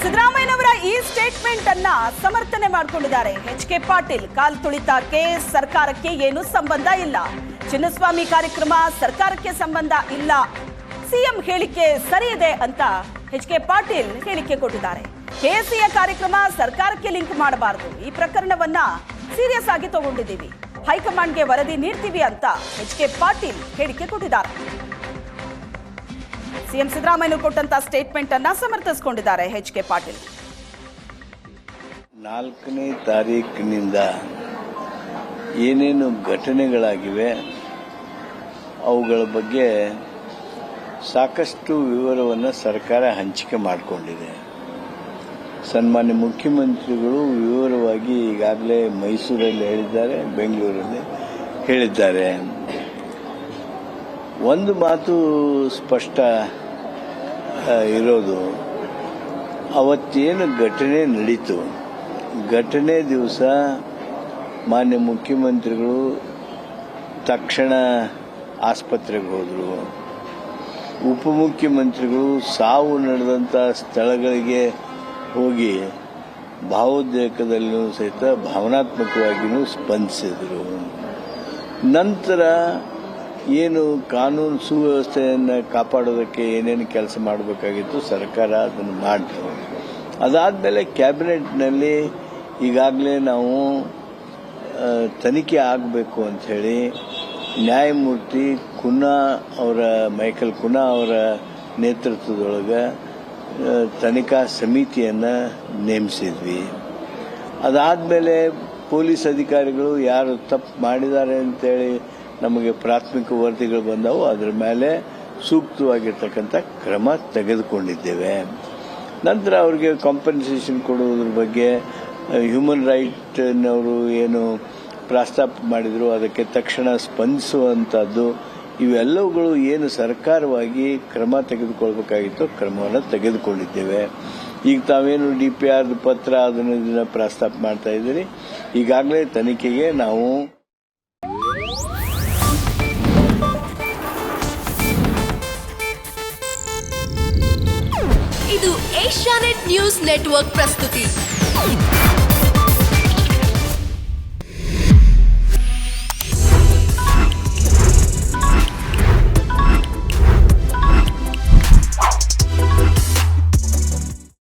ಸಿದ್ದರಾಮಯ್ಯನವರ ಈ ಸ್ಟೇಟ್ಮೆಂಟ್ ಅನ್ನ ಸಮರ್ಥನೆ ಮಾಡಿಕೊಂಡಿದ್ದಾರೆ ಎಚ್.ಕೆ. ಪಾಟೀಲ್. ಕಾಲ್ ತುಳಿತಕ್ಕೆ ಸರ್ಕಾರಕ್ಕೆ ಏನು ಸಂಬಂಧ ಇಲ್ಲ, ಚಿನ್ನಸ್ವಾಮಿ ಕಾರ್ಯಕ್ರಮ ಸರ್ಕಾರಕ್ಕೆ ಸಂಬಂಧ ಇಲ್ಲ, ಸಿಎಂ ಹೇಳಿಕೆ ಸರಿ ಇದೆ ಅಂತ ಎಚ್.ಕೆ. ಪಾಟೀಲ್ ಹೇಳಿಕೆ ಕೊಟ್ಟಿದ್ದಾರೆ. ಕೆಸಿಯ ಕಾರ್ಯಕ್ರಮ ಸರ್ಕಾರಕ್ಕೆ ಲಿಂಕ್ ಮಾಡಬಾರದು, ಈ ಪ್ರಕರಣವನ್ನ ಸೀರಿಯಸ್ ಆಗಿ ತಗೊಂಡಿದ್ದೀವಿ, ಹೈಕಮಾಂಡ್ಗೆ ವರದಿ ನೀಡ್ತೀವಿ ಅಂತ ಎಚ್.ಕೆ. ಪಾಟೀಲ್ ಹೇಳಿಕೆ ಕೊಟ್ಟಿದ್ದಾರೆ. ಸಿಎಂ ಸಿದ್ದರಾಮಯ್ಯ ಕೊಟ್ಟಂತ ಸ್ಟೇಟ್ಮೆಂಟ್ ಅನ್ನ ಸಮರ್ಥಿಸಿಕೊಂಡಿದ್ದಾರೆ ಎಚ್.ಕೆ. ಪಾಟೀಲ್. 4ನೇ ತಾರೀಕಿನಿಂದ ಏನೇನು ಘಟನೆಗಳಾಗಿವೆ ಅವುಗಳ ಬಗ್ಗೆ ಸಾಕಷ್ಟು ವಿವರವನ್ನು ಸರ್ಕಾರ ಹಂಚಿಕೆ ಮಾಡಿಕೊಂಡಿದೆ. ಸನ್ಮಾನ್ಯ ಮುಖ್ಯಮಂತ್ರಿಗಳು ವಿವರವಾಗಿ ಈಗಾಗಲೇ ಮೈಸೂರಲ್ಲಿ ಹೇಳಿದ್ದಾರೆ, ಬೆಂಗಳೂರಲ್ಲಿ ಹೇಳಿದ್ದಾರೆ. ಒಂದು ಮಾತು ಸ್ಪಷ್ಟ ಇರೋದು, ಅವತ್ತೇನು ಘಟನೆ ನಡೀತು, ಘಟನೆ ದಿವಸ ಮಾನ್ಯ ಮುಖ್ಯಮಂತ್ರಿಗಳು ತಕ್ಷಣ ಆಸ್ಪತ್ರೆಗೆ ಹೋದರು. ಉಪಮುಖ್ಯಮಂತ್ರಿಗಳು ಸಾವು ನಡೆದಂಥ ಸ್ಥಳಗಳಿಗೆ ಹೋಗಿ ಭಾವೋದ್ರೇಕದಲ್ಲೂ ಸಹಿತ ಭಾವನಾತ್ಮಕವಾಗಿಯೂ ಸ್ಪಂದಿಸಿದರು. ನಂತರ ಏನು ಕಾನೂನು ಸುವ್ಯವಸ್ಥೆಯನ್ನು ಕಾಪಾಡೋದಕ್ಕೆ ಏನೇನು ಕೆಲಸ ಮಾಡಬೇಕಾಗಿತ್ತು ಸರ್ಕಾರ ಅದನ್ನು ಮಾಡಿತು. ಅದಾದಮೇಲೆ ಕ್ಯಾಬಿನೆಟ್ನಲ್ಲಿ ಈಗಾಗಲೇ ನಾವು ತನಿಖೆ ಆಗಬೇಕು ಅಂಥೇಳಿ ನ್ಯಾಯಮೂರ್ತಿ ಮೈಕಲ್ ಕುನ್ನಾ ಅವರ ನೇತೃತ್ವದೊಳಗೆ ತನಿಖಾ ಸಮಿತಿಯನ್ನು ನೇಮಿಸಿದ್ವಿ. ಅದಾದಮೇಲೆ ಪೊಲೀಸ್ ಅಧಿಕಾರಿಗಳು ಯಾರು ತಪ್ಪು ಮಾಡಿದ್ದಾರೆ ಅಂತೇಳಿ ನಮಗೆ ಪ್ರಾಥಮಿಕ ವರದಿಗಳು ಬಂದವು, ಅದರ ಮೇಲೆ ಸೂಕ್ತವಾಗಿರ್ತಕ್ಕಂಥ ಕ್ರಮ ತೆಗೆದುಕೊಂಡಿದ್ದೇವೆ. ನಂತರ ಅವರಿಗೆ ಕಾಂಪನ್ಸೇಷನ್ ಕೊಡುವುದ್ರ ಬಗ್ಗೆ ಹ್ಯೂಮನ್ ರೈಟ್ನವರು ಏನು ಪ್ರಸ್ತಾಪ ಮಾಡಿದ್ರು ಅದಕ್ಕೆ ತಕ್ಷಣ ಸ್ಪಂದಿಸುವಂಥದ್ದು, ಇವೆಲ್ಲವುಗಳು ಏನು ಸರ್ಕಾರವಾಗಿ ಕ್ರಮ ತೆಗೆದುಕೊಳ್ಬೇಕಾಗಿತ್ತು ಕ್ರಮವನ್ನು ತೆಗೆದುಕೊಂಡಿದ್ದೇವೆ. ಈಗ ತಾವೇನು DPR ಪತ್ರ ಅದನ್ನು ಪ್ರಸ್ತಾಪ ಮಾಡ್ತಾ ಇದ್ದೀರಿ, ಈಗಾಗಲೇ ತನಿಖೆಗೆ ನಾವು ಇದು ಏಷ್ಯಾನೆಟ್ ನ್ಯೂಸ್ ನೆಟ್ವರ್ಕ್ ಪ್ರಸ್ತುತಿ.